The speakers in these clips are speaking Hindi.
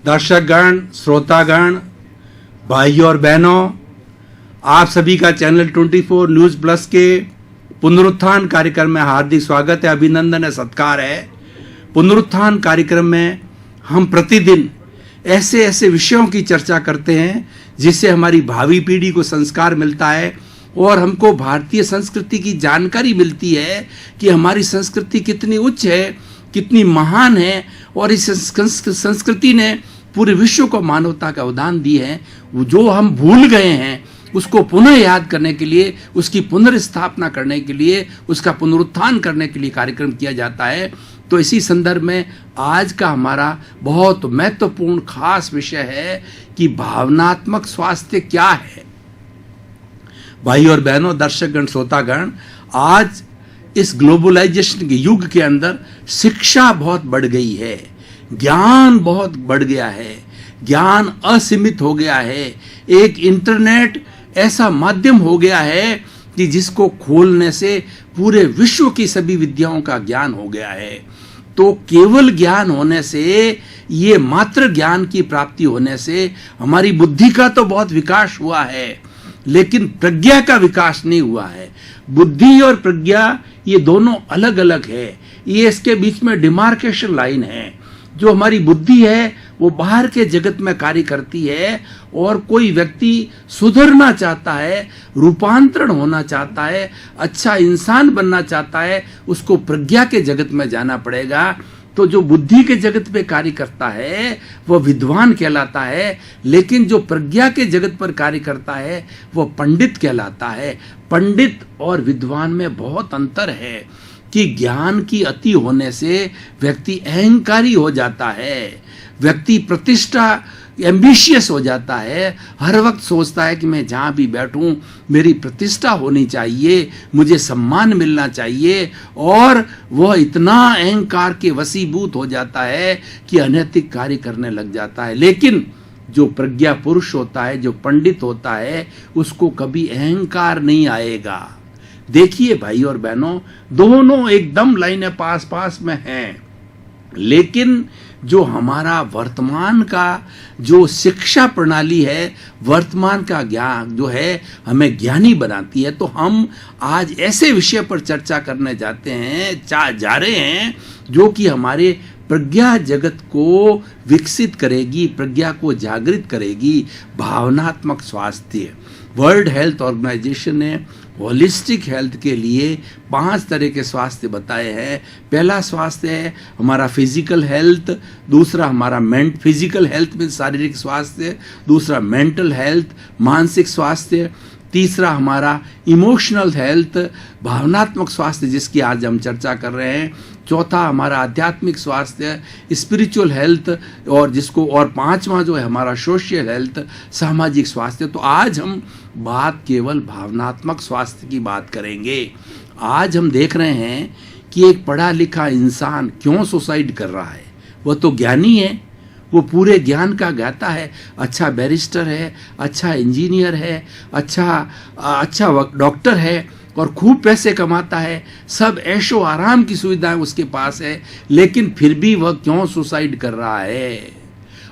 दर्शकगण, श्रोतागण, भाइयों और बहनों, आप सभी का चैनल 24 न्यूज प्लस के पुनरुत्थान कार्यक्रम में हार्दिक स्वागत है, अभिनंदन है, सत्कार है। पुनरुत्थान कार्यक्रम में हम प्रतिदिन ऐसे ऐसे विषयों की चर्चा करते हैं जिससे हमारी भावी पीढ़ी को संस्कार मिलता है और हमको भारतीय संस्कृति की जानकारी मिलती है कि हमारी संस्कृति कितनी उच्च है, कितनी महान है और इस संस्कृति ने पूरे विश्व को मानवता का उदाहरण दी है। जो हम भूल गए हैं उसको पुनः याद करने के लिए, उसकी पुनर्स्थापना करने के लिए, उसका पुनरुत्थान करने के लिए कार्यक्रम किया जाता है। तो इसी संदर्भ में आज का हमारा बहुत महत्वपूर्ण खास विषय है कि भावनात्मक स्वास्थ्य क्या है। भाई और बहनों, दर्शकगण, श्रोतागण, आज इस ग्लोबलाइजेशन के युग के अंदर शिक्षा बहुत बढ़ गई है, ज्ञान बहुत बढ़ गया है, ज्ञान असीमित हो गया है। एक इंटरनेट ऐसा माध्यम हो गया है कि जिसको खोलने से पूरे विश्व की सभी विद्याओं का ज्ञान हो गया है। तो केवल ज्ञान होने से, ये मात्र ज्ञान की प्राप्ति होने से हमारी बुद्धि का तो बहुत विकास हुआ है, लेकिन प्रज्ञा का विकास नहीं हुआ है। बुद्धि और प्रज्ञा ये दोनों अलग अलग है, ये इसके बीच में डिमार्केशन लाइन है। जो हमारी बुद्धि है वो बाहर के जगत में कार्य करती है और कोई व्यक्ति सुधरना चाहता है, रूपांतरण होना चाहता है, अच्छा इंसान बनना चाहता है, उसको प्रज्ञा के जगत में जाना पड़ेगा। तो जो बुद्धि के जगत पे कार्य करता है वह विद्वान कहलाता है, लेकिन जो प्रज्ञा के जगत पर कार्य करता है वह पंडित कहलाता है। पंडित और विद्वान में बहुत अंतर है कि ज्ञान की अति होने से व्यक्ति अहंकारी हो जाता है, व्यक्ति प्रतिष्ठा एम्बिशियस हो जाता है, हर वक्त सोचता है कि मैं जहाँ भी बैठूं मेरी प्रतिष्ठा होनी चाहिए, मुझे सम्मान मिलना चाहिए, और वह इतना अहंकार के वशीभूत हो जाता है कि अनैतिक कार्य करने लग जाता है। लेकिन जो प्रज्ञा पुरुष होता है, जो पंडित होता है, उसको कभी अहंकार नहीं आएगा। देखिए भाई और बहनों, दोनों एकदम लाइनें पास पास में हैं, लेकिन जो हमारा वर्तमान का जो शिक्षा प्रणाली है, वर्तमान का ज्ञान जो है हमें ज्ञानी बनाती है। तो हम आज ऐसे विषय पर चर्चा करने जा रहे हैं जो कि हमारे प्रज्ञा जगत को विकसित करेगी, प्रज्ञा को जागृत करेगी। भावनात्मक स्वास्थ्य। वर्ल्ड हेल्थ ऑर्गेनाइजेशन ने होलिस्टिक हेल्थ के लिए 5 तरह के स्वास्थ्य बताए हैं। पहला स्वास्थ्य है हमारा फिजिकल हेल्थ, दूसरा हमारा फिजिकल हेल्थ में शारीरिक स्वास्थ्य, दूसरा मेंटल हेल्थ मानसिक स्वास्थ्य, तीसरा हमारा इमोशनल हेल्थ भावनात्मक स्वास्थ्य जिसकी आज हम चर्चा कर रहे हैं, चौथा हमारा आध्यात्मिक स्वास्थ्य स्पिरिचुअल हेल्थ, और पांचवा जो है हमारा सोशल हेल्थ सामाजिक स्वास्थ्य। तो आज हम बात केवल भावनात्मक स्वास्थ्य की बात करेंगे। आज हम देख रहे हैं कि एक पढ़ा लिखा इंसान क्यों सुसाइड कर रहा है। वह तो ज्ञानी है, वो पूरे ज्ञान का गाता है, अच्छा बैरिस्टर है, अच्छा इंजीनियर है, अच्छा डॉक्टर है और खूब पैसे कमाता है, सब ऐशो आराम की सुविधाएं उसके पास है, लेकिन फिर भी वह क्यों सुसाइड कर रहा है।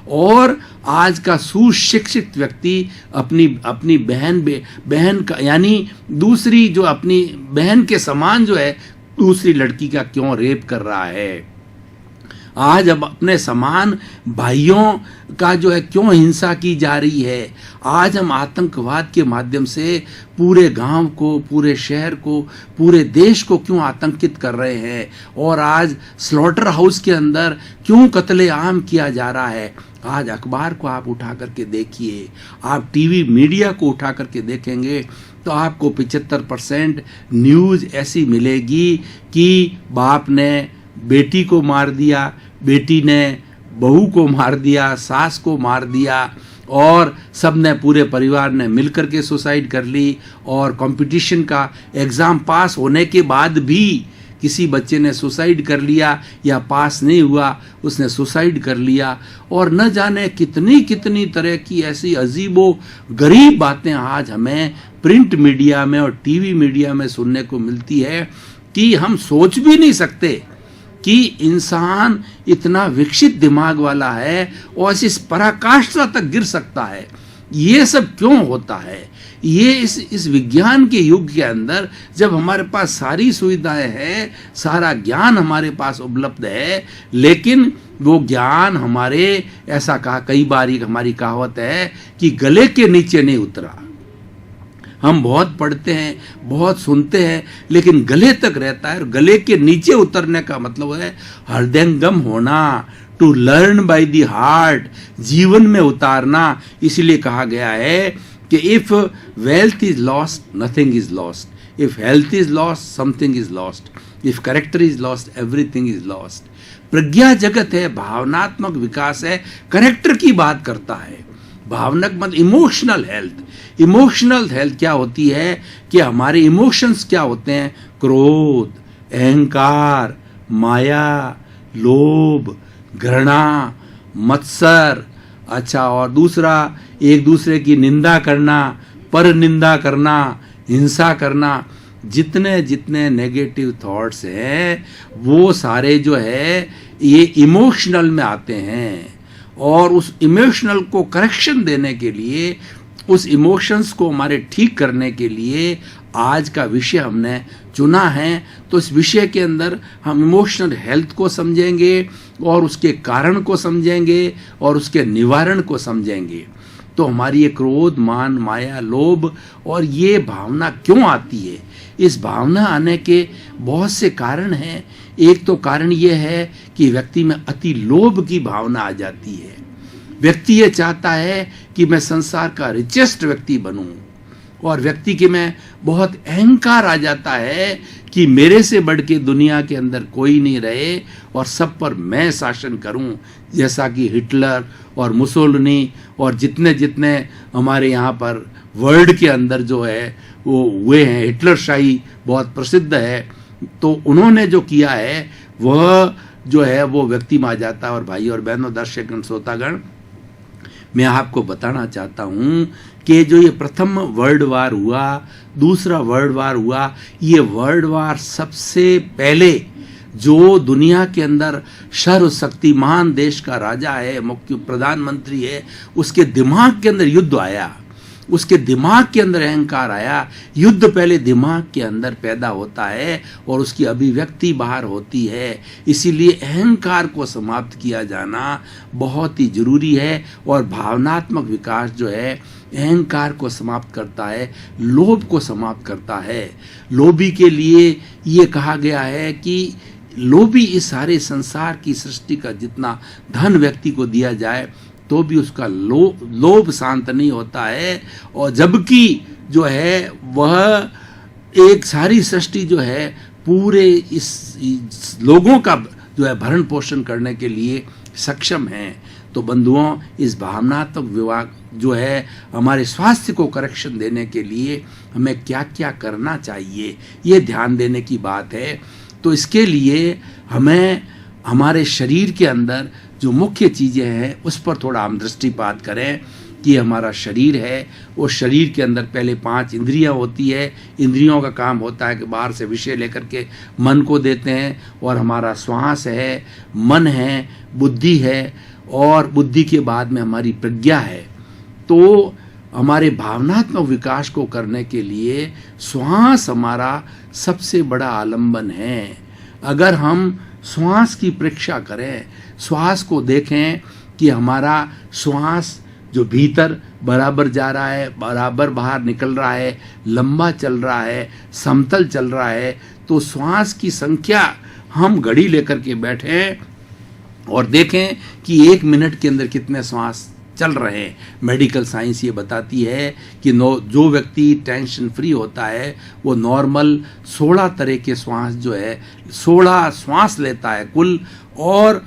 और आज का सुशिक्षित व्यक्ति अपनी बहन का, यानी दूसरी जो अपनी बहन के समान जो है दूसरी लड़की का क्यों रेप कर रहा है। आज अब अपने समान भाइयों का जो है क्यों हिंसा की जा रही है। आज हम आतंकवाद के माध्यम से पूरे गांव को, पूरे शहर को, पूरे देश को क्यों आतंकित कर रहे हैं। और आज स्लॉटर हाउस के अंदर क्यों कत्लेआम किया जा रहा है। आज अखबार को आप उठा करके देखिए, आप टीवी मीडिया को उठा करके देखेंगे तो आपको 75% न्यूज़ ऐसी मिलेगी कि बाप ने बेटी को मार दिया, बेटी ने बहू को मार दिया, सास को मार दिया, और सबने पूरे परिवार ने मिलकर के सुसाइड कर ली। और कंपटीशन का एग्ज़ाम पास होने के बाद भी किसी बच्चे ने सुसाइड कर लिया, या पास नहीं हुआ उसने सुसाइड कर लिया। और न जाने कितनी कितनी तरह की ऐसी अजीबो गरीब बातें आज हमें प्रिंट मीडिया में और टीवी मीडिया में सुनने को मिलती है कि हम सोच भी नहीं सकते कि इंसान इतना विकसित दिमाग वाला है और इस पराकाष्ठा तक गिर सकता है। ये सब क्यों होता है? ये इस विज्ञान के युग के अंदर जब हमारे पास सारी सुविधाएं हैं, सारा ज्ञान हमारे पास उपलब्ध है, लेकिन वो ज्ञान हमारे, ऐसा कहा कई बार, हमारी कहावत है कि गले के नीचे नहीं उतरा। हम बहुत पढ़ते हैं, बहुत सुनते हैं, लेकिन गले तक रहता है। और गले के नीचे उतरने का मतलब है हृदयंगम होना, to learn by the heart, जीवन में उतारना। इसलिए कहा गया है कि if wealth is lost, nothing is lost. If health is lost, something is lost. If character is lost, everything is lost. प्रज्ञा जगत है, भावनात्मक विकास है, कैरेक्टर की बात करता है। भावनात्मक मतलब इमोशनल हेल्थ। इमोशनल हेल्थ क्या होती है कि हमारे इमोशंस क्या होते हैं? क्रोध, अहंकार, माया, लोभ, घृणा, मत्सर, अच्छा, और दूसरा एक दूसरे की निंदा करना, पर निंदा करना, हिंसा करना। जितने जितने नेगेटिव थॉट्स हैं वो सारे जो है ये इमोशनल में आते हैं। और उस इमोशनल को करेक्शन देने के लिए, उस इमोशंस को हमारे ठीक करने के लिए आज का विषय हमने चुना है। तो इस विषय के अंदर हम इमोशनल हेल्थ को समझेंगे और उसके कारण को समझेंगे और उसके निवारण को समझेंगे। तो हमारी ये क्रोध, मान, माया, लोभ और ये भावना क्यों आती है? इस भावना आने के बहुत से कारण हैं। एक तो कारण ये है कि व्यक्ति में अति लोभ की भावना आ जाती है। व्यक्ति ये चाहता है कि मैं संसार का रिचेस्ट व्यक्ति बनूं, और व्यक्ति के में बहुत अहंकार आ जाता है कि मेरे से बढ़ के दुनिया के अंदर कोई नहीं रहे और सब पर मैं शासन करूं। जैसा कि हिटलर और मुसोलिनी और जितने जितने हमारे यहाँ पर वर्ल्ड के अंदर जो है वो हुए हैं, हिटलर शाही बहुत प्रसिद्ध है। तो उन्होंने जो किया है वह जो है वो व्यक्ति में आ जाता है। और भाई और बहनों, दर्शकगण, श्रोतागण, मैं आपको बताना चाहता हूं कि जो ये प्रथम वर्ल्ड वार हुआ, दूसरा वर्ल्ड वार हुआ, ये वर्ल्ड वार सबसे पहले जो दुनिया के अंदर सर्वशक्तिमान देश का राजा है, मुख्य प्रधानमंत्री है, उसके दिमाग के अंदर युद्ध आया, उसके दिमाग के अंदर अहंकार आया। युद्ध पहले दिमाग के अंदर पैदा होता है और उसकी अभिव्यक्ति बाहर होती है। इसीलिए अहंकार को समाप्त किया जाना बहुत ही जरूरी है। और भावनात्मक विकास जो है अहंकार को समाप्त करता है, लोभ को समाप्त करता है। लोभी के लिए ये कहा गया है कि लोभी इस सारे संसार की सृष्टि का जितना धन व्यक्ति को दिया जाए तो भी उसका लोभ शांत नहीं होता है। और जबकि जो है वह एक सारी सृष्टि जो है पूरे इस लोगों का जो है भरण पोषण करने के लिए सक्षम है। तो बंधुओं, इस भावनात्मक विभाग जो है हमारे स्वास्थ्य को करेक्शन देने के लिए हमें क्या क्या करना चाहिए, ये ध्यान देने की बात है। तो इसके लिए हमें हमारे शरीर के अंदर जो मुख्य चीज़ें हैं उस पर थोड़ा हम दृष्टिपात करें कि हमारा शरीर है, वो शरीर के अंदर पहले 5 इंद्रियां होती है। इंद्रियों का काम होता है कि बाहर से विषय लेकर के मन को देते हैं, और हमारा श्वास है, मन है, बुद्धि है, और बुद्धि के बाद में हमारी प्रज्ञा है। तो हमारे भावनात्मक विकास को करने के लिए श्वास हमारा सबसे बड़ा आलंबन है। अगर हम श्वास की परीक्षा करें, श्वास को देखें कि हमारा श्वास जो भीतर बराबर जा रहा है, बराबर बाहर निकल रहा है, लंबा चल रहा है, समतल चल रहा है, तो श्वास की संख्या हम घड़ी लेकर के बैठें और देखें कि 1 मिनट के अंदर कितने श्वास चल रहे हैं। मेडिकल साइंस ये बताती है कि जो व्यक्ति टेंशन फ्री होता है वो नॉर्मल 16 तरह के श्वास जो है 16 श्वास लेता है कुल। और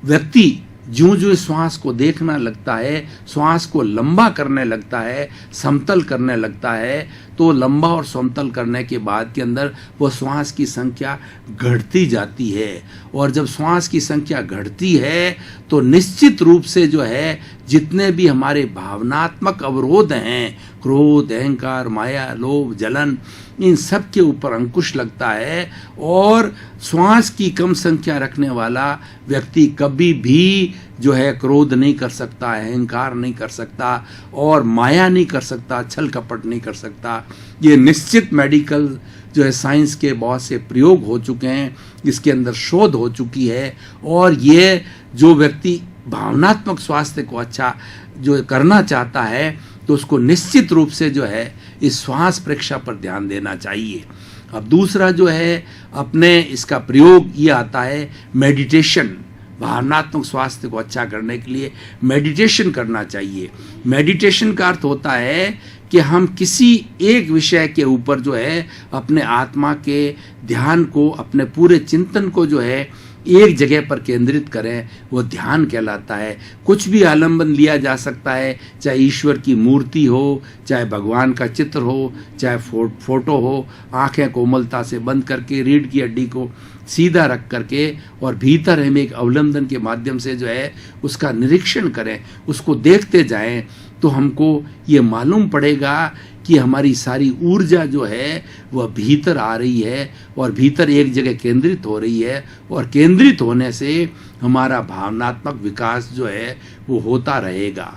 व्यक्ति ज्यों ज्यों श्वास को देखना लगता है, श्वास को लंबा करने लगता है, समतल करने लगता है, तो लंबा और समतल करने के बाद के अंदर वो श्वास की संख्या घटती जाती है। और जब श्वास की संख्या घटती है तो निश्चित रूप से जो है जितने भी हमारे भावनात्मक अवरोध हैं, क्रोध, अहंकार, माया, लोभ, जलन, इन सब के ऊपर अंकुश लगता है। और श्वास की कम संख्या रखने वाला व्यक्ति कभी भी जो है क्रोध नहीं कर सकता, अहंकार नहीं कर सकता और माया नहीं कर सकता, छल कपट नहीं कर सकता। ये निश्चित मेडिकल जो है साइंस के बहुत से प्रयोग हो चुके हैं, इसके अंदर शोध हो चुकी है। और ये जो व्यक्ति भावनात्मक स्वास्थ्य को अच्छा जो करना चाहता है तो उसको निश्चित रूप से जो है इस श्वास परीक्षा पर ध्यान देना चाहिए। अब दूसरा जो है अपने इसका प्रयोग ये आता है मेडिटेशन। भावनात्मक स्वास्थ्य को अच्छा करने के लिए मेडिटेशन करना चाहिए। मेडिटेशन का अर्थ होता है कि हम किसी एक विषय के ऊपर जो है अपने आत्मा के ध्यान को, अपने पूरे चिंतन को जो है एक जगह पर केंद्रित करें, वो ध्यान कहलाता है। कुछ भी आलंबन लिया जा सकता है, चाहे ईश्वर की मूर्ति हो, चाहे भगवान का चित्र हो, चाहे फोटो हो। आंखें कोमलता से बंद करके रीढ़ की हड्डी को सीधा रख करके और भीतर हम एक अवलंबन के माध्यम से जो है उसका निरीक्षण करें, उसको देखते जाएं, तो हमको ये मालूम पड़ेगा कि हमारी सारी ऊर्जा जो है वह भीतर आ रही है और भीतर एक जगह केंद्रित हो रही है। और केंद्रित होने से हमारा भावनात्मक विकास जो है वो होता रहेगा।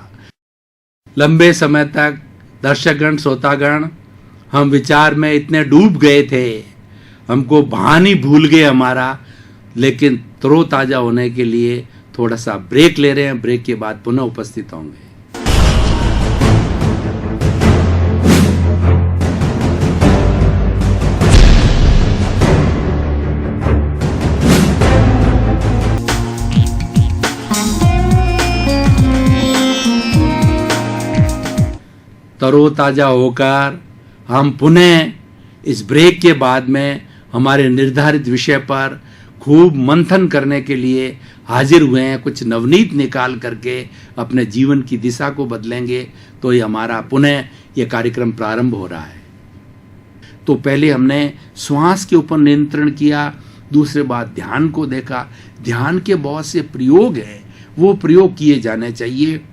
लंबे समय तक दर्शकगण, श्रोतागण, हम विचार में इतने डूब गए थे, हमको भान ही भूल गए हमारा। लेकिन तरोताजा होने के लिए थोड़ा सा ब्रेक ले रहे हैं। ब्रेक के बाद पुनः उपस्थित होंगे। तरोताजा होकर हम पुनः इस ब्रेक के बाद में हमारे निर्धारित विषय पर खूब मंथन करने के लिए हाजिर हुए हैं। कुछ नवनीत निकाल करके अपने जीवन की दिशा को बदलेंगे तो ये हमारा पुनः ये कार्यक्रम प्रारंभ हो रहा है। तो पहले हमने श्वास के ऊपर नियंत्रण किया, दूसरे बात ध्यान को देखा। ध्यान के बहुत से प्रयोग हैं, वो प्रयोग किए जाने चाहिए।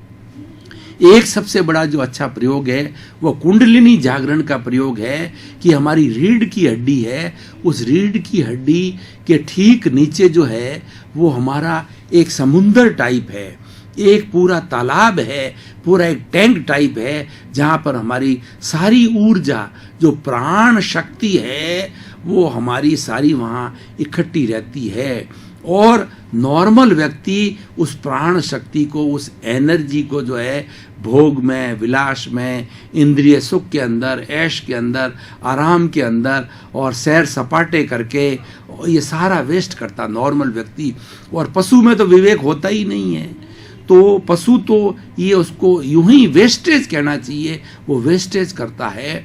एक सबसे बड़ा जो अच्छा प्रयोग है वो कुंडलिनी जागरण का प्रयोग है कि हमारी रीढ़ की हड्डी है, उस रीढ़ की हड्डी के ठीक नीचे जो है वो हमारा एक समुंदर टाइप है, एक पूरा तालाब है, पूरा एक टैंक टाइप है, जहाँ पर हमारी सारी ऊर्जा जो प्राण शक्ति है वो हमारी सारी वहाँ इकट्ठी रहती है। और नॉर्मल व्यक्ति उस प्राण शक्ति को, उस एनर्जी को जो है भोग में, विलास में, इंद्रिय सुख के अंदर, ऐश के अंदर, आराम के अंदर और सैर सपाटे करके ये सारा वेस्ट करता नॉर्मल व्यक्ति। और पशु में तो विवेक होता ही नहीं है, तो पशु तो ये उसको यूं ही वेस्टेज कहना चाहिए, वो वेस्टेज करता है।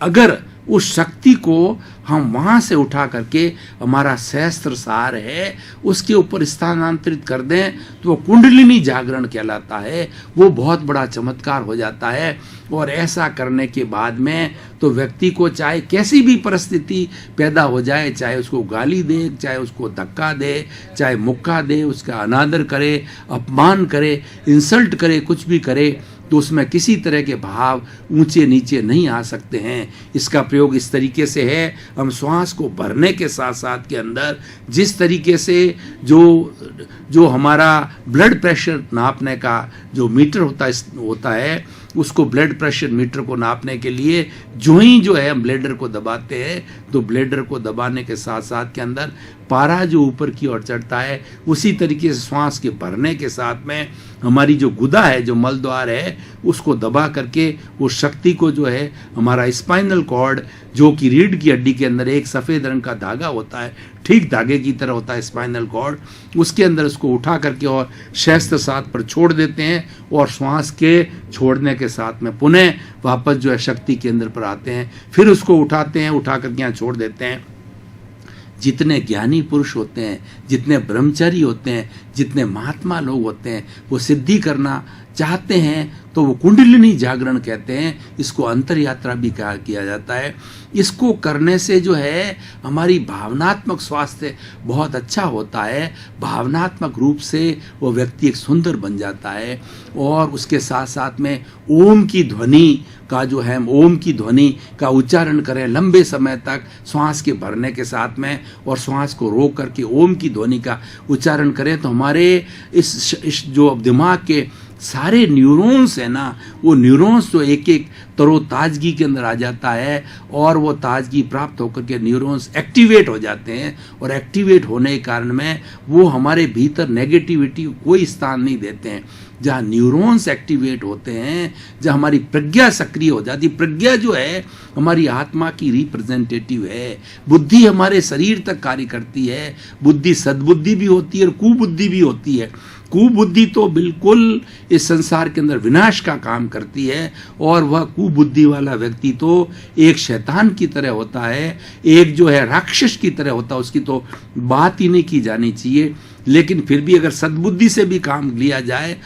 अगर उस शक्ति को हम वहाँ से उठा करके हमारा सहस्त्र सार है उसके ऊपर स्थानांतरित कर दें तो वो कुंडलिनी जागरण कहलाता है। वो बहुत बड़ा चमत्कार हो जाता है। और ऐसा करने के बाद में तो व्यक्ति को चाहे कैसी भी परिस्थिति पैदा हो जाए, चाहे उसको गाली दे, चाहे उसको धक्का दे, चाहे मुक्का दे, उसका अनादर करे, अपमान करे, इंसल्ट करे, कुछ भी करे, तो उसमें किसी तरह के भाव ऊंचे नीचे नहीं आ सकते हैं। इसका प्रयोग इस तरीके से है, हम श्वास को भरने के साथ साथ के अंदर जिस तरीके से जो हमारा ब्लड प्रेशर नापने का जो मीटर होता है उसको ब्लड प्रेशर मीटर को नापने के लिए जो है हम ब्लेडर को दबाते हैं, तो ब्लेडर को दबाने के साथ साथ के अंदर पारा जो ऊपर की ओर चढ़ता है, उसी तरीके से श्वास के भरने के साथ में हमारी जो गुदा है, जो मल द्वार है, उसको दबा करके वो शक्ति को जो है हमारा स्पाइनल कॉर्ड जो कि रीढ़ की हड्डी के अंदर एक सफ़ेद रंग का धागा होता है, ठीक धागे की तरह होता है स्पाइनल कॉर्ड, उसके अंदर उसको उठा करके और सहस्त्र सात पर छोड़ देते हैं और श्वास के छोड़ने के साथ में पुनः वापस जो है शक्ति केंद्र पर आते हैं। फिर उसको उठाते हैं, उठा करके यहाँ छोड़ देते हैं। जितने ज्ञानी पुरुष होते हैं, जितने ब्रह्मचारी होते हैं, जितने महात्मा लोग होते हैं, वो सिद्धि करना चाहते हैं तो वो कुंडलिनी जागरण कहते हैं, इसको अंतर यात्रा भी कहा किया जाता है। इसको करने से जो है हमारी भावनात्मक स्वास्थ्य बहुत अच्छा होता है, भावनात्मक रूप से वो व्यक्ति एक सुंदर बन जाता है। और उसके साथ साथ में ओम की ध्वनि का जो है, ओम की ध्वनि का उच्चारण करें लंबे समय तक श्वास के भरने के साथ में, और श्वास को रोक करके ओम की ध्वनि का उच्चारण करें तो हमारे इस जो दिमाग के सारे न्यूरॉन्स है ना, वो न्यूरॉन्स जो एक एक तरोताजगी के अंदर आ जाता है, और वो ताजगी प्राप्त होकर के न्यूरॉन्स एक्टिवेट हो जाते हैं, और एक्टिवेट होने के कारण में वो हमारे भीतर नेगेटिविटी को कोई स्थान नहीं देते हैं। जहाँ न्यूरॉन्स एक्टिवेट होते हैं, जहाँ हमारी प्रज्ञा सक्रिय हो जाती है। प्रज्ञा जो है हमारी आत्मा की रिप्रेजेंटेटिव है। बुद्धि हमारे शरीर तक कार्य करती है। बुद्धि सद्बुद्धि भी होती है और कुबुद्धि भी होती है। कुबुद्धि तो बिल्कुल इस संसार के अंदर विनाश का काम करती है, और वह कुबुद्धि वाला व्यक्ति तो एक शैतान की तरह होता है, एक जो है राक्षस की तरह होता है। उसकी तो बात ही नहीं की जानी चाहिए। लेकिन फिर भी अगर सद्बुद्धि से भी काम लिया जाए,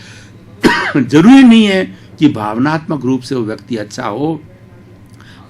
जरूरी नहीं है कि भावनात्मक रूप से वो व्यक्ति अच्छा हो।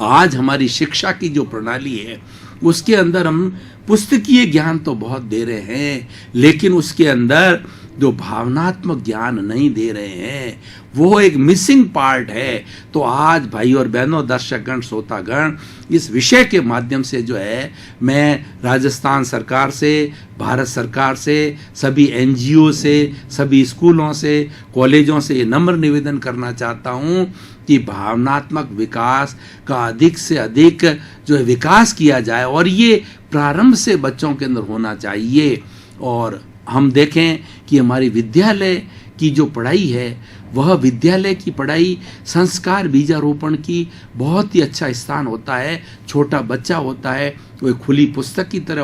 आज हमारी शिक्षा की जो प्रणाली है उसके अंदर हम पुस्तकीय ज्ञान तो बहुत दे रहे हैं, लेकिन उसके अंदर जो भावनात्मक ज्ञान नहीं दे रहे हैं, वो एक मिसिंग पार्ट है। तो आज भाई और बहनों, दर्शकगण, श्रोतागण, इस विषय के माध्यम से जो है मैं राजस्थान सरकार से, भारत सरकार से, सभी एनजीओ से, सभी स्कूलों से, कॉलेजों से ये नम्र निवेदन करना चाहता हूँ कि भावनात्मक विकास का अधिक से अधिक जो है विकास किया जाए, और ये प्रारंभ से बच्चों के अंदर होना चाहिए। और हम देखें कि हमारी विद्यालय की जो पढ़ाई है, वह विद्यालय की पढ़ाई संस्कार बीजारोपण की बहुत ही अच्छा स्थान होता है। छोटा बच्चा होता है, वो एक खुली पुस्तक की तरह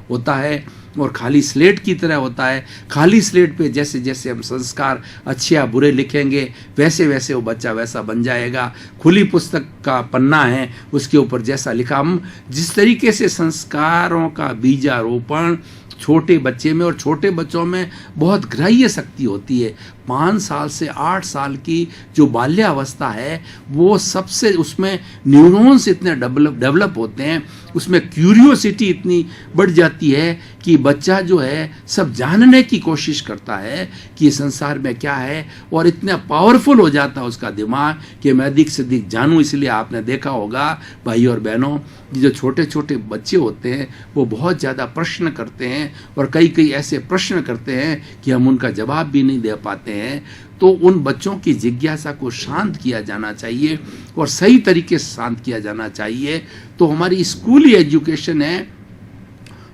होता है और खाली स्लेट की तरह होता है। खाली स्लेट पे जैसे जैसे हम संस्कार अच्छे या बुरे लिखेंगे, वैसे वैसे वो बच्चा वैसा बन जाएगा। खुली पुस्तक का पन्ना है, उसके ऊपर जैसा लिखा, हम जिस तरीके से संस्कारों का बीजारोपण छोटे बच्चे में, और छोटे बच्चों में बहुत ग्राह्य शक्ति होती है। 5 साल से 8 साल की जो बाल्यावस्था है, वो सबसे, उसमें न्यूरॉन्स इतने डेवलप होते हैं, उसमें क्यूरियोसिटी इतनी बढ़ जाती है कि बच्चा जो है सब जानने की कोशिश करता है कि संसार में क्या है, और इतना पावरफुल हो जाता है उसका दिमाग कि मैं अधिक से अधिक जानूं। इसलिए आपने देखा होगा भाई और बहनों, जो छोटे छोटे बच्चे होते हैं वो बहुत ज़्यादा प्रश्न करते हैं, और कई ऐसे प्रश्न करते हैं कि हम उनका जवाब भी नहीं दे पाते हैं। तो उन बच्चों की जिज्ञासा को शांत किया जाना चाहिए, और सही तरीके से शांत किया जाना चाहिए। तो हमारी स्कूली एजुकेशन है,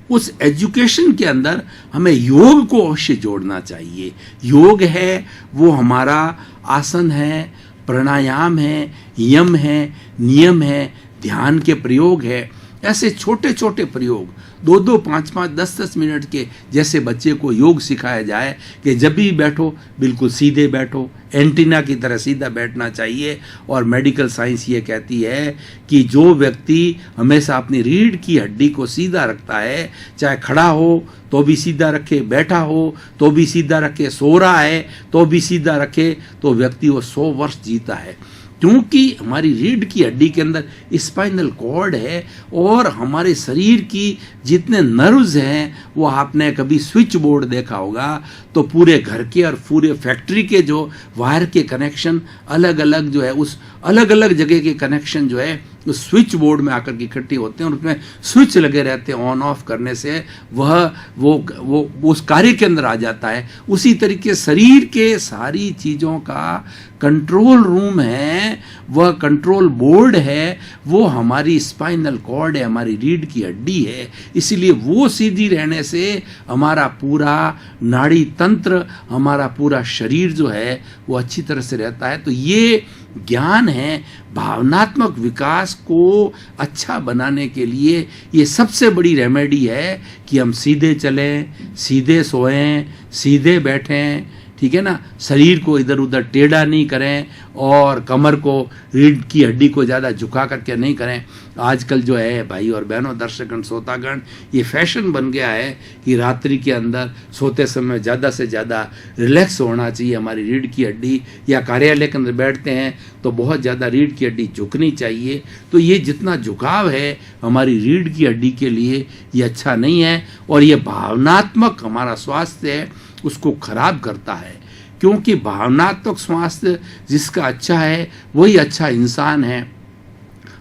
उस एजुकेशन के अंदर हमें योग को अवश्य जोड़ना चाहिए। योग है वो हमारा आसन है, प्राणायाम है, यम है, नियम है, ध्यान के प्रयोग है। ऐसे छोटे छोटे प्रयोग 2-2, 5-5, 10-10 मिनट के जैसे बच्चे को योग सिखाया जाए कि जब भी बैठो बिल्कुल सीधे बैठो, एंटीना की तरह सीधा बैठना चाहिए। और मेडिकल साइंस ये कहती है कि जो व्यक्ति हमेशा अपनी रीढ़ की हड्डी को सीधा रखता है, चाहे खड़ा हो तो भी सीधा रखे, बैठा हो तो भी सीधा रखे, सो रहा है तो भी सीधा रखे, तो व्यक्ति वो 100 वर्ष जीता है। क्योंकि हमारी रीढ़ की हड्डी के अंदर स्पाइनल कॉर्ड है, और हमारे शरीर की जितने नर्व्स हैं, वो आपने कभी स्विच बोर्ड देखा होगा तो पूरे घर के और पूरे फैक्ट्री के जो वायर के कनेक्शन अलग अलग जो है, उस अलग अलग जगह के कनेक्शन जो है उस स्विच बोर्ड में आकर के इकट्ठे होते हैं, और उसमें स्विच लगे रहते हैं। ऑन ऑफ करने से वो उस कार्य के अंदर आ जाता है। उसी तरीके शरीर के सारी चीज़ों का कंट्रोल रूम है, वह कंट्रोल बोर्ड है, वो हमारी स्पाइनल कॉर्ड है, हमारी रीढ़ की हड्डी है। इसीलिए वो सीधी रहने से हमारा पूरा नाड़ी तंत्र, हमारा पूरा शरीर जो है वो अच्छी तरह से रहता है। तो ये ज्ञान है भावनात्मक विकास को अच्छा बनाने के लिए। ये सबसे बड़ी रेमेडी है कि हम सीधे चलें, सीधे सोएं, सीधे बैठें, ठीक है ना, शरीर को इधर उधर टेढ़ा नहीं करें और कमर को, रीढ़ की हड्डी को ज़्यादा झुका करके नहीं करें। आजकल जो है भाई और बहनों, दर्शकगण, श्रोतागण, ये फैशन बन गया है कि रात्रि के अंदर सोते समय ज़्यादा से ज़्यादा रिलैक्स होना चाहिए हमारी रीढ़ की हड्डी, या कार्यालय के अंदर बैठते हैं तो बहुत ज़्यादा रीढ़ की हड्डी झुकनी चाहिए। तो ये जितना झुकाव है हमारी रीढ़ की हड्डी के लिए ये अच्छा नहीं है, और ये भावनात्मक हमारा स्वास्थ्य है उसको खराब करता है, क्योंकि भावनात्मक स्वास्थ्य जिसका अच्छा है वही अच्छा इंसान है।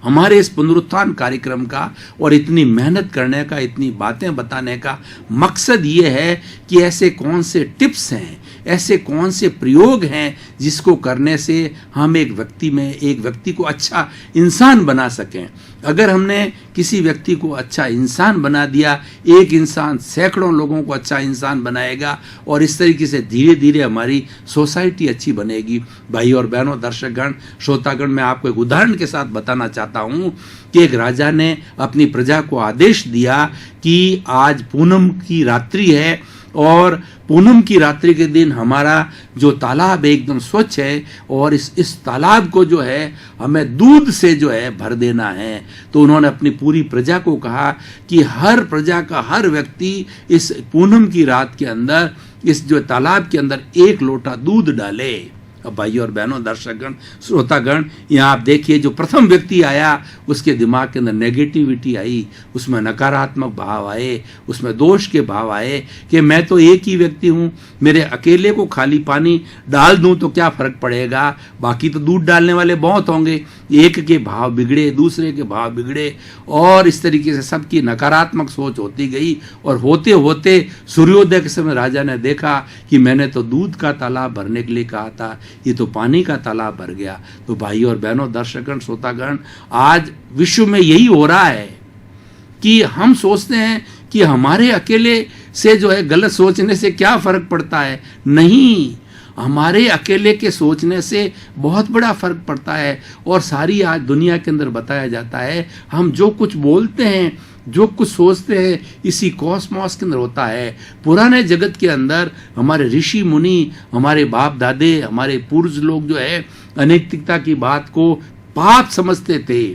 हमारे इस पुनरुत्थान कार्यक्रम का और इतनी मेहनत करने का, इतनी बातें बताने का मकसद ये है कि ऐसे कौन से टिप्स हैं, ऐसे कौन से प्रयोग हैं जिसको करने से हम एक व्यक्ति को अच्छा इंसान बना सकें। अगर हमने किसी व्यक्ति को अच्छा इंसान बना दिया, एक इंसान सैकड़ों लोगों को अच्छा इंसान बनाएगा, और इस तरीके से धीरे धीरे हमारी सोसाइटी अच्छी बनेगी। भाई और बहनों, दर्शकगण, श्रोतागण, मैं आपको एक उदाहरण के साथ बताना चाहता हूँ कि एक राजा ने अपनी प्रजा को आदेश दिया कि आज पूनम की रात्रि है, और पूनम की रात्रि के दिन हमारा जो तालाब है एकदम स्वच्छ है, और इस तालाब को जो है हमें दूध से जो है भर देना है। तो उन्होंने अपनी पूरी प्रजा को कहा कि हर प्रजा का हर व्यक्ति इस पूनम की रात के अंदर इस जो तालाब के अंदर 1 लोटा दूध डाले। अब भाइयों और बहनों, दर्शकगण, श्रोतागण, यहाँ आप देखिए जो प्रथम व्यक्ति आया उसके दिमाग के अंदर नेगेटिविटी आई, उसमें नकारात्मक भाव आए, उसमें दोष के भाव आए कि मैं तो एक ही व्यक्ति हूँ, मेरे अकेले को खाली पानी डाल दूँ तो क्या फर्क पड़ेगा, बाकी तो दूध डालने वाले बहुत होंगे। एक के भाव बिगड़े, दूसरे के भाव बिगड़े, और इस तरीके से सबकी नकारात्मक सोच होती गई, और होते होते सूर्योदय के समय राजा ने देखा कि मैंने तो दूध का तालाब भरने के लिए कहा था, ये तो पानी का तालाब भर गया। तो भाई और बहनों, दर्शकगण, श्रोतागण, आज विश्व में यही हो रहा है कि हम सोचते हैं कि हमारे अकेले से जो है गलत सोचने से क्या फर्क पड़ता है। नहीं, हमारे अकेले के सोचने से बहुत बड़ा फर्क पड़ता है। और सारी आज दुनिया के अंदर बताया जाता है, हम जो कुछ बोलते हैं, जो कुछ सोचते हैं, इसी कॉस्मॉस के अंदर होता है। पुराने जगत के अंदर हमारे ऋषि मुनि, हमारे बाप दादे, हमारे पूर्वज लोग जो है अनैतिकता की बात को पाप समझते थे,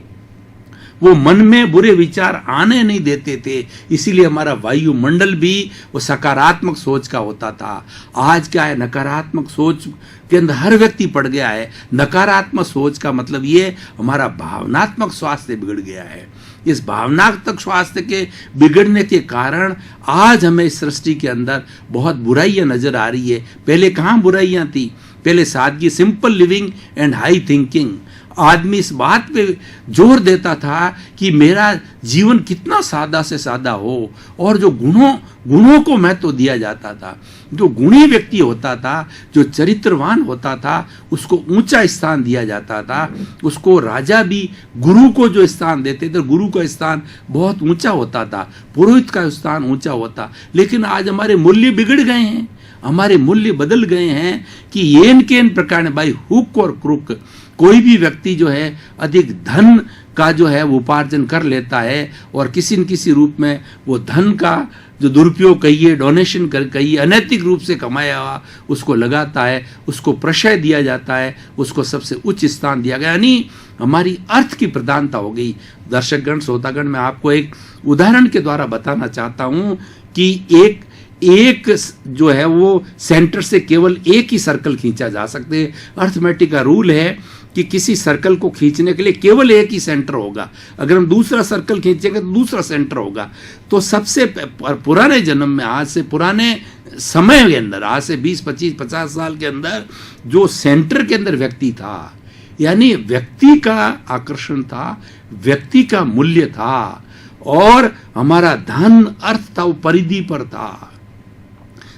वो मन में बुरे विचार आने नहीं देते थे, इसीलिए हमारा वायुमंडल भी वो सकारात्मक सोच का होता था। आज क्या है, नकारात्मक सोच के अंदर हर व्यक्ति पड़ गया है। नकारात्मक सोच का मतलब ये हमारा भावनात्मक स्वास्थ्य बिगड़ गया है। इस भावनात्मक स्वास्थ्य के बिगड़ने के कारण आज हमें इस सृष्टि के अंदर बहुत बुराइयां नजर आ रही है। पहले कहाँ बुराइयां थी, पहले सादगी, simple living and high thinking. आदमी इस बात पे जोर देता था कि मेरा जीवन कितना सादा से सादा हो, और जो गुणों को महत्व दिया जाता था। जो गुणी व्यक्ति होता था, जो चरित्रवान होता था, उसको ऊंचा स्थान दिया जाता था। उसको राजा भी गुरु को जो स्थान देते थे, गुरु का स्थान बहुत ऊंचा होता था, पुरोहित का स्थान ऊंचा होता। लेकिन आज हमारे मूल्य बिगड़ गए हैं, हमारे मूल्य बदल गए हैं कि येन केन प्रकार बाई हुक और क्रुक कोई भी व्यक्ति जो है अधिक धन का जो है वो उपार्जन कर लेता है, और किसी न किसी रूप में वो धन का जो दुरुपयोग कहिए, डोनेशन कर कहिए, अनैतिक रूप से कमाया हुआ उसको लगाता है, उसको प्रशय दिया जाता है, उसको सबसे उच्च स्थान दिया गया, यानी हमारी अर्थ की प्रधानता हो गई। दर्शकगण, श्रोतागण, मैं आपको एक उदाहरण के द्वारा बताना चाहता हूँ कि एक जो है वो सेंटर से केवल एक ही सर्कल खींचा जा सकते हैं। अर्थमेटिक का रूल है कि किसी सर्कल को खींचने के लिए केवल एक ही सेंटर होगा। अगर हम दूसरा सर्कल खींचेंगे तो दूसरा सेंटर होगा। तो सबसे पुराने जन्म में, आज से पुराने समय के अंदर, आज से 20, 25, 50 साल के अंदर जो सेंटर के अंदर व्यक्ति था, यानी व्यक्ति का आकर्षण था, व्यक्ति का मूल्य था, और हमारा धन अर्थ था वो परिधि पर था,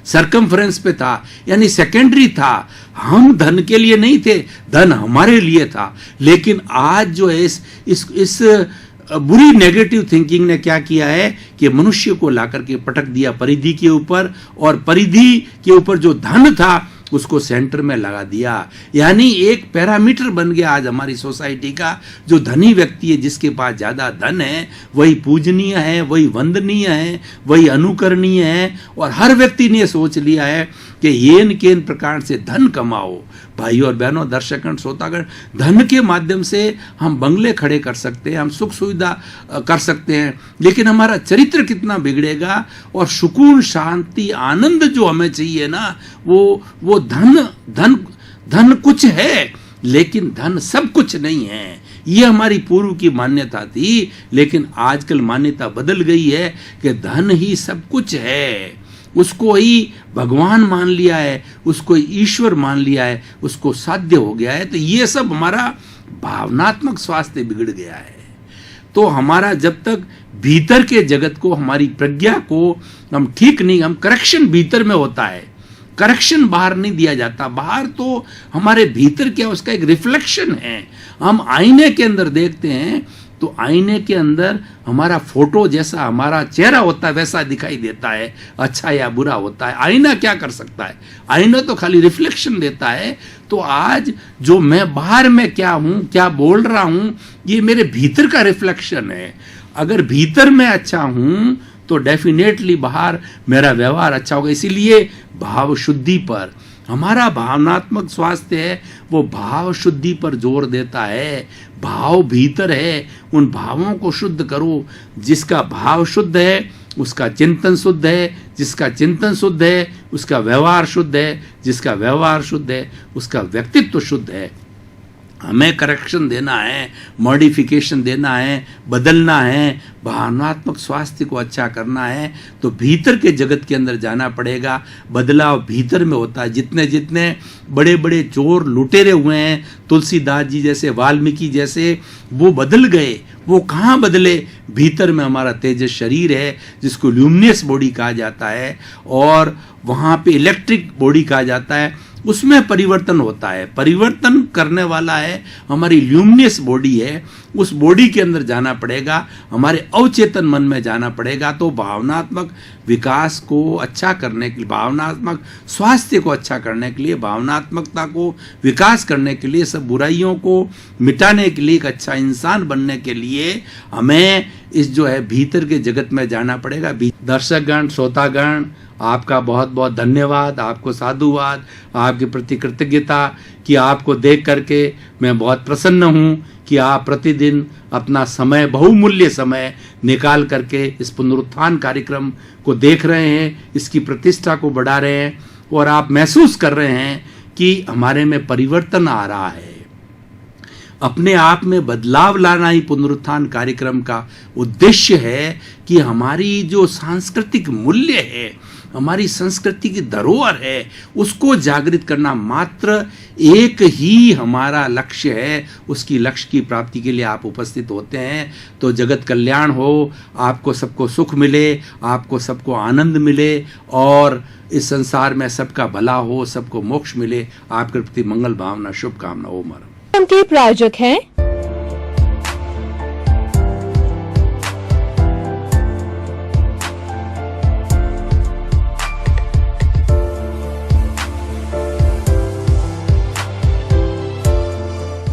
सरकमफ्रेंस पे था, यानी सेकेंडरी था। हम धन के लिए नहीं थे, धन हमारे लिए था। लेकिन आज जो है इस बुरी नेगेटिव थिंकिंग ने क्या किया है कि मनुष्य को लाकर के पटक दिया परिधि के ऊपर, और परिधि के ऊपर जो धन था उसको सेंटर में लगा दिया। यानी एक पैरामीटर बन गया आज हमारी सोसाइटी का। जो धनी व्यक्ति है, जिसके पास ज़्यादा धन है, वही पूजनीय है, वही वंदनीय है, वही अनुकरणीय है। और हर व्यक्ति ने सोच लिया है कि येन केन प्रकार से धन कमाओ। भाई और बहनों, दर्शकगण, श्रोतागण, धन के माध्यम से हम बंगले खड़े कर सकते हैं, हम सुख सुविधा कर सकते हैं, लेकिन हमारा चरित्र कितना बिगड़ेगा। और सुकून, शांति, आनंद जो हमें चाहिए ना, वो धन कुछ है, लेकिन धन सब कुछ नहीं है। ये हमारी पूर्व की मान्यता थी, लेकिन आजकल मान्यता बदल गई है कि धन ही सब कुछ है। उसको ही भगवान मान लिया है, उसको ईश्वर मान लिया है, उसको साध्य हो गया है। तो ये सब हमारा भावनात्मक स्वास्थ्य बिगड़ गया है। तो हमारा जब तक भीतर के जगत को, हमारी प्रज्ञा को हम ठीक नहीं, हम करेक्शन भीतर में होता है, करेक्शन बाहर नहीं दिया जाता। बाहर तो हमारे भीतर क्या, उसका एक रिफ्लेक्शन है। हम आईने के अंदर देखते हैं तो आईने के अंदर हमारा फोटो जैसा हमारा चेहरा होता है वैसा दिखाई देता है, अच्छा या बुरा होता है। आईना क्या कर सकता है? आईना तो खाली रिफ्लेक्शन देता है। तो आज जो मैं बाहर में क्या हूं, क्या बोल रहा हूं, ये मेरे भीतर का रिफ्लेक्शन है। अगर भीतर में अच्छा हूं तो डेफिनेटली बाहर मेरा व्यवहार अच्छा होगा। इसीलिए भाव शुद्धि पर, हमारा भावनात्मक स्वास्थ्य है वो भाव शुद्धि पर जोर देता है। भाव भीतर है, उन भावों को शुद्ध करो। जिसका भाव शुद्ध है उसका चिंतन शुद्ध है, जिसका चिंतन शुद्ध है उसका व्यवहार शुद्ध है, जिसका व्यवहार शुद्ध है उसका व्यक्तित्व शुद्ध है। हमें करेक्शन देना है, मॉडिफिकेशन देना है, बदलना है, भावनात्मक स्वास्थ्य को अच्छा करना है तो भीतर के जगत के अंदर जाना पड़ेगा। बदलाव भीतर में होता है। जितने जितने बड़े बड़े चोर लुटेरे हुए हैं, तुलसीदास जी जैसे, वाल्मीकि जैसे, वो बदल गए। वो कहाँ बदले? भीतर में हमारा तेजस शरीर है, जिसको ल्यूमिनस बॉडी कहा जाता है, और वहाँ पे इलेक्ट्रिक बॉडी कहा जाता है। उसमें परिवर्तन होता है। परिवर्तन करने वाला है हमारी ल्यूमिनस बॉडी है। उस बॉडी के अंदर जाना पड़ेगा, हमारे अवचेतन मन में जाना पड़ेगा। तो भावनात्मक विकास को अच्छा करने के लिए, भावनात्मक स्वास्थ्य को अच्छा करने के लिए, भावनात्मकता को विकास करने के लिए, सब बुराइयों को मिटाने के लिए, एक अच्छा इंसान बनने के लिए हमें इस जो है भीतर के जगत में जाना पड़ेगा। दर्शकगण, श्रोतागण, आपका बहुत बहुत धन्यवाद, आपको साधुवाद, आपके प्रति कृतज्ञता कि आपको देख करके मैं बहुत प्रसन्न हूँ कि आप प्रतिदिन अपना समय, बहुमूल्य समय निकाल करके इस पुनरुत्थान कार्यक्रम को देख रहे हैं, इसकी प्रतिष्ठा को बढ़ा रहे हैं और आप महसूस कर रहे हैं कि हमारे में परिवर्तन आ रहा है। अपने आप में बदलाव लाना ही पुनरुत्थान कार्यक्रम का उद्देश्य है कि हमारी जो सांस्कृतिक मूल्य है, हमारी संस्कृति की धरोहर है, उसको जागृत करना मात्र एक ही हमारा लक्ष्य है। उसकी लक्ष्य की प्राप्ति के लिए आप उपस्थित होते हैं तो जगत कल्याण हो, आपको सबको सुख मिले, आपको सबको आनंद मिले और इस संसार में सबका भला हो, सबको मोक्ष मिले। आपके प्रति मंगल भावना, शुभकामना। ओम। के प्रायोजक हैं